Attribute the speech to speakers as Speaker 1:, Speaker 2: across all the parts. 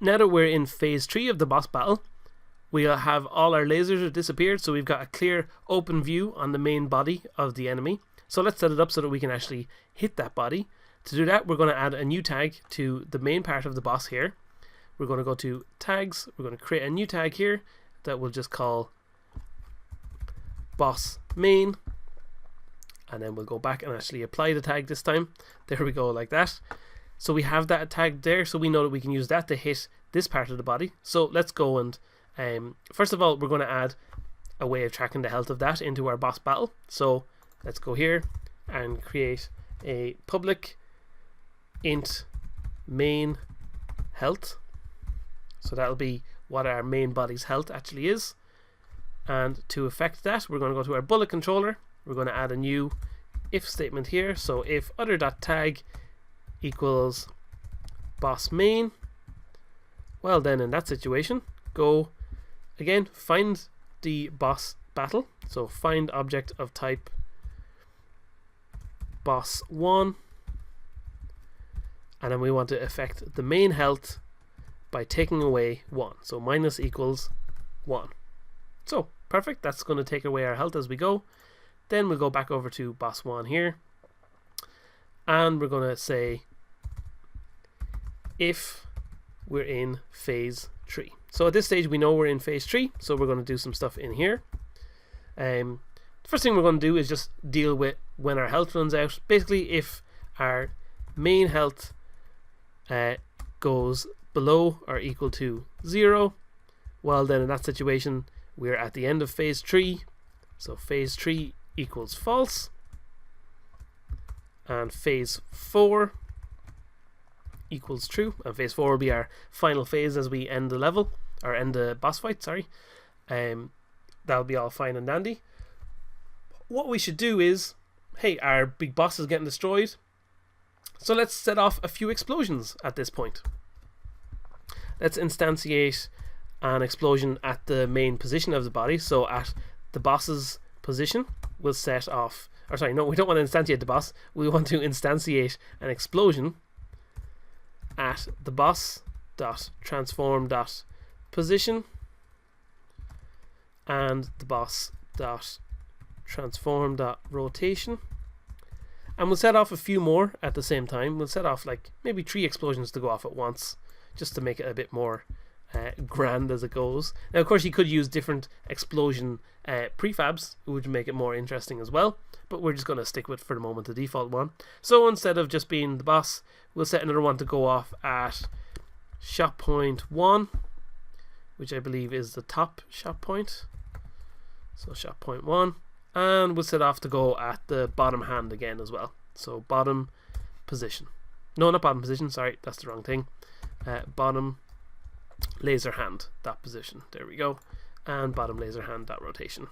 Speaker 1: now that we're in phase 3 of the boss battle, we'll have all our lasers have disappeared, so we've got a clear open view on the main body of the enemy. So let's set it up so that we can actually hit that body. To do that, we're going to add a new tag to the main part of the boss here. We're going to go to tags, we're going to create a new tag here that we'll just call boss main, and then we'll go back and actually apply the tag this time. There we go, like that. So we have that tag there, so we know that we can use that to hit this part of the body. So let's go and first of all, we're going to add a way of tracking the health of that into our boss battle. So let's go here and create a public int main health. So that'll be what our main body's health actually is. And to affect that, we're going to go to our bullet controller. We're going to add a new if statement here. So if other.tag equals boss main, well then in that situation, go again, find the boss battle. So find object of type boss1, and then we want to affect the main health by taking away 1. So minus equals 1. So perfect, that's going to take away our health as we go. Then we'll go back over to boss 1 here, and we're going to say if we're in phase 3. So at this stage we know we're in phase 3, so we're going to do some stuff in here. The first thing we're going to do is just deal with when our health runs out. Basically, if our main health goes below or equal to 0, well then in that situation we're at the end of phase 3. So phase 3 equals false, and phase 4 equals true, and phase 4 will be our final phase as we end the level, or end the boss fight, sorry. That'll be all fine and dandy. What we should do is, hey, our big boss is getting destroyed, so let's set off a few explosions at this point. Let's instantiate an explosion at the main position of the body. So at the boss's position, we'll set off, or sorry, no, we don't want to instantiate the boss. We want to instantiate an explosion at the boss.transform.position and the boss.transform.rotation. And we'll set off a few more at the same time. We'll set off like maybe 3 explosions to go off at once, just to make it a bit more grand as it goes. Now of course you could use different explosion prefabs, which would make it more interesting as well, but we're just going to stick with, for the moment, the default one. So instead of just being the boss, we'll set another one to go off at shot point 1, which I believe is the top shot point. So shot point 1, and we'll set off to go at the bottom hand again as well. So bottom position, no, not bottom position, sorry, that's the wrong thing. Bottom laser hand, that position, there we go, and bottom laser hand, that rotation.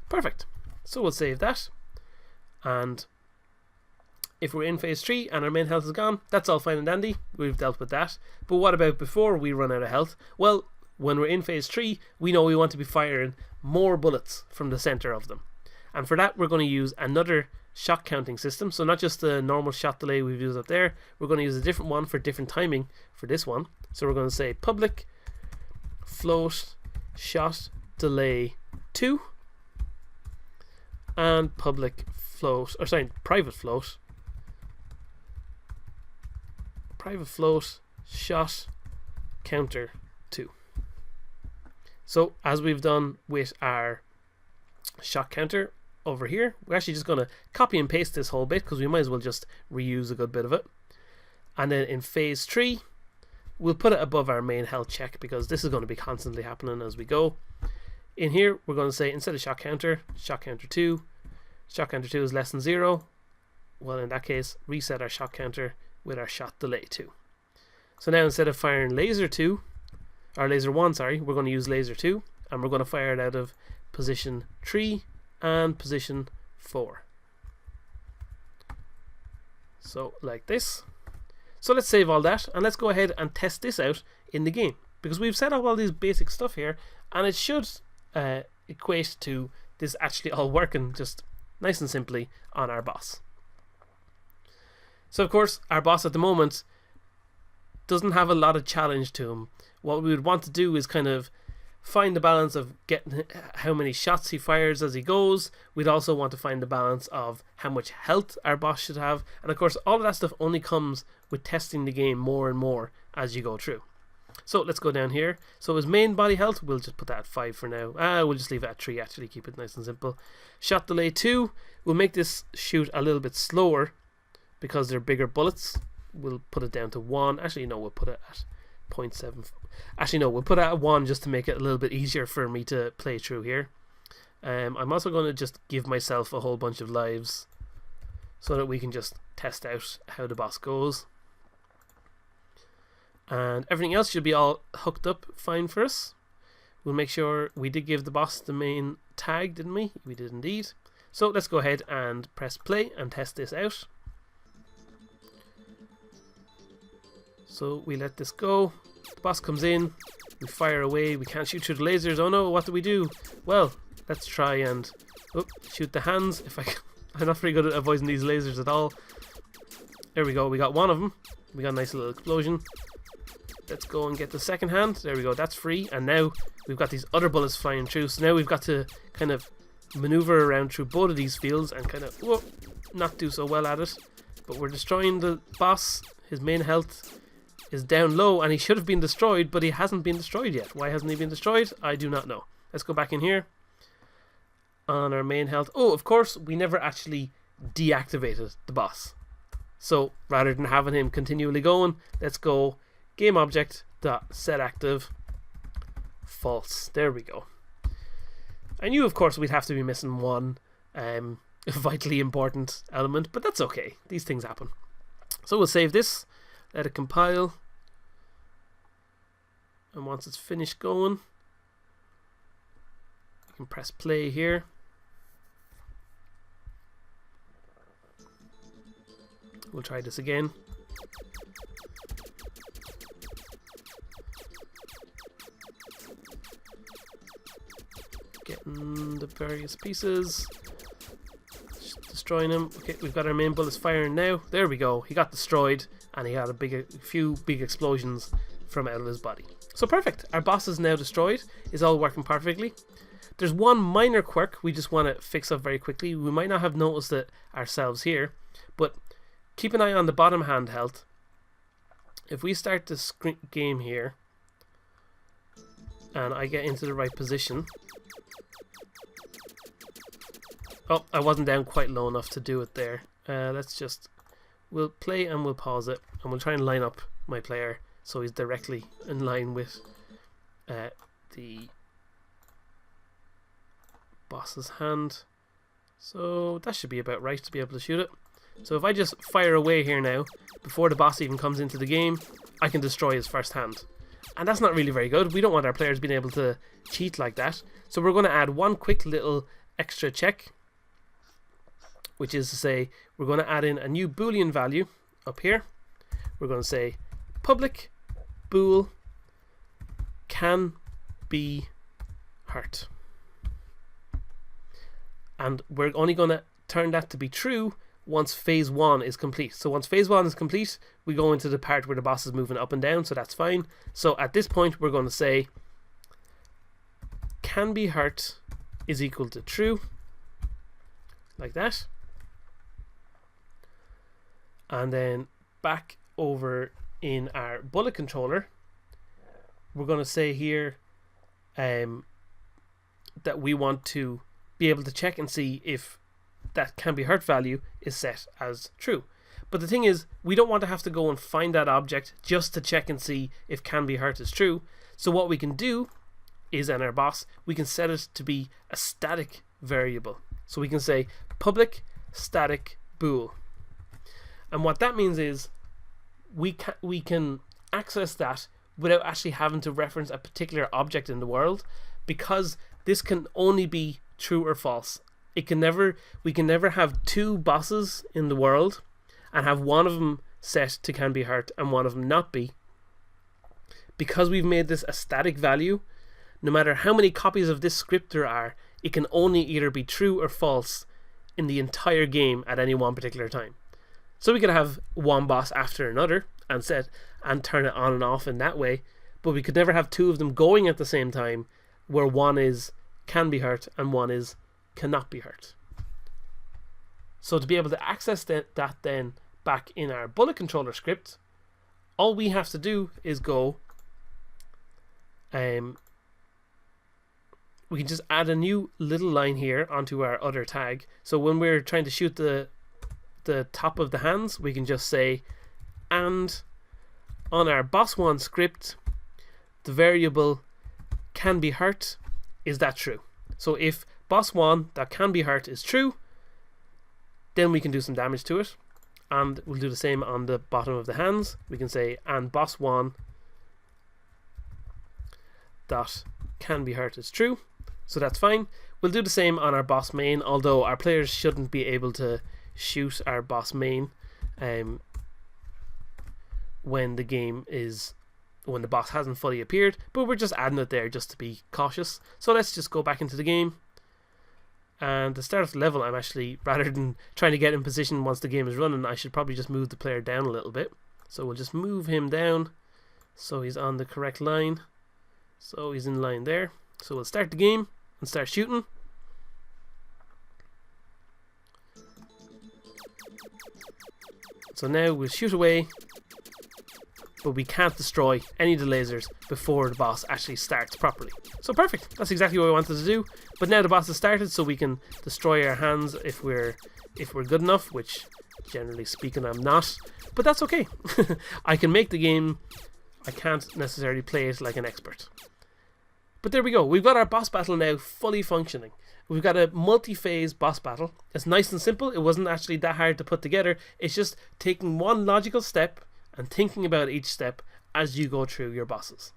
Speaker 1: Perfect. So we'll save that, and if we're in phase 3 and our main health is gone, that's all fine and dandy, we've dealt with that. But what about before we run out of health? Well, when we're in phase 3, we know we want to be firing more bullets from the center of them, and for that we're going to use another shot counting system. So not just the normal shot delay we've used up there, we're going to use a different one for different timing for this one. So we're going to say public float shot delay 2 and public float, or sorry, private float shot counter 2. So as we've done with our shot counter over here, we're actually just going to copy and paste this whole bit because we might as well just reuse a good bit of it. And then in phase 3 we'll put it above our main health check because this is going to be constantly happening as we go. In here we're going to say, instead of shot counter 2, shot counter 2 is less than 0. Well, in that case, reset our shot counter with our shot delay 2. So now instead of firing laser 2, or laser 1, sorry, we're going to use laser 2, and we're going to fire it out of position 3 and position 4. So like this. So let's save all that and let's go ahead and test this out in the game, because we've set up all these basic stuff here and it should equate to this actually all working just nice and simply on our boss. So of course our boss at the moment doesn't have a lot of challenge to him. What we would want to do is kind of find the balance of getting how many shots he fires as he goes. We'd also want to find the balance of how much health our boss should have, and of course all of that stuff only comes with testing the game more and more as you go through. So let's go down here. So his main body health, we'll just put that at 5 for now. We'll just leave it at 3 actually, keep it nice and simple. Shot delay 2, we'll make this shoot a little bit slower because they're bigger bullets. We'll put it down to 1. Actually no, we'll put it at 0.7. Actually no, we'll put it at 1 just to make it a little bit easier for me to play through here. I'm also going to just give myself a whole bunch of lives so that we can just test out how the boss goes. And everything else should be all hooked up fine for us. We'll make sure we did give the boss the main tag, didn't we? We did indeed. So let's go ahead and press play and test this out. So we let this go. The boss comes in. We fire away. We can't shoot through the lasers. Oh no, what do we do? Well, let's try and shoot the hands. I'm not very good at avoiding these lasers at all. There we go. We got one of them. We got a nice little explosion. Let's go and get the second hand. There we go. That's free. And now we've got these other bullets flying through. So now we've got to kind of maneuver around through both of these fields and kind of not do so well at it. But we're destroying the boss. His main health is down low and he should have been destroyed, but he hasn't been destroyed yet. Why hasn't he been destroyed? I do not know. Let's go back in here on our main health. Oh, of course, we never actually deactivated the boss. So rather than having him continually going, let's go game object dot set active false. There we go. I knew, of course, we'd have to be missing one vitally important element, but that's okay. These things happen. So we'll save this, let it compile, and once it's finished going, we can press play here. We'll try this again. Getting the various pieces, destroying him. Okay, we've got our main bullets firing now. There we go. He got destroyed and he had a few big explosions from out of his body. So perfect. Our boss is now destroyed. It's all working perfectly. There's one minor quirk we just want to fix up very quickly. We might not have noticed it ourselves here, but keep an eye on the bottom hand health. If we start the game here and I get into the right position. Oh, I wasn't down quite low enough to do it there. We'll play and we'll pause it and we'll try and line up my player so he's directly in line with the boss's hand. So that should be about right to be able to shoot it. So if I just fire away here now, before the boss even comes into the game, I can destroy his first hand. And that's not really very good. We don't want our players being able to cheat like that. So we're going to add one quick little extra check, which is to say we're going to add in a new Boolean value up here. We're going to say public bool can be hurt. And we're only going to turn that to be true once phase 1 is complete. So once phase 1 is complete, we go into the part where the boss is moving up and down, so that's fine. So at this point we're going to say can be hurt is equal to true, like that. And then back over in our bullet controller, we're going to say here that we want to be able to check and see if that can be hurt value is set as true. But the thing is, we don't want to have to go and find that object just to check and see if can be hurt is true. So what we can do is, in our boss, we can set it to be a static variable. So we can say public static bool. And what that means is we can access that without actually having to reference a particular object in the world, because this can only be true or false. We can never have two bosses in the world and have one of them set to can be hurt and one of them not be. Because we've made this a static value, no matter how many copies of this script there are, it can only either be true or false in the entire game at any one particular time. So we could have one boss after another, and turn it on and off in that way, but we could never have two of them going at the same time where one is can be hurt and one is cannot be hurt. So to be able to access that then back in our bullet controller script, all we have to do is go we can just add a new little line here onto our other tag. So when we're trying to shoot the top of the hands, we can just say, and on our boss1 script, the variable can be hurt, is that true? So if boss1 that can be hurt is true, then we can do some damage to it. And we'll do the same on the bottom of the hands. We can say, and boss1 that can be hurt is true. So that's fine. We'll do the same on our boss main, although our players shouldn't be able to shoot our boss main when the boss hasn't fully appeared, but we're just adding it there just to be cautious. So let's just go back into the game. And to start off the level, I'm actually, rather than trying to get in position once the game is running, I should probably just move the player down a little bit. So we'll just move him down so he's on the correct line. So he's in line there. So we'll start the game and start shooting. So now we'll shoot away, but we can't destroy any of the lasers before the boss actually starts properly. So perfect, that's exactly what we wanted to do. But now the boss has started, so we can destroy our hands if we're good enough, which generally speaking I'm not, but that's okay. I can make the game, I can't necessarily play it like an expert. But there we go, we've got our boss battle now fully functioning. We've got a multi-phase boss battle. It's nice and simple. It wasn't actually that hard to put together. It's just taking one logical step and thinking about each step as you go through your bosses.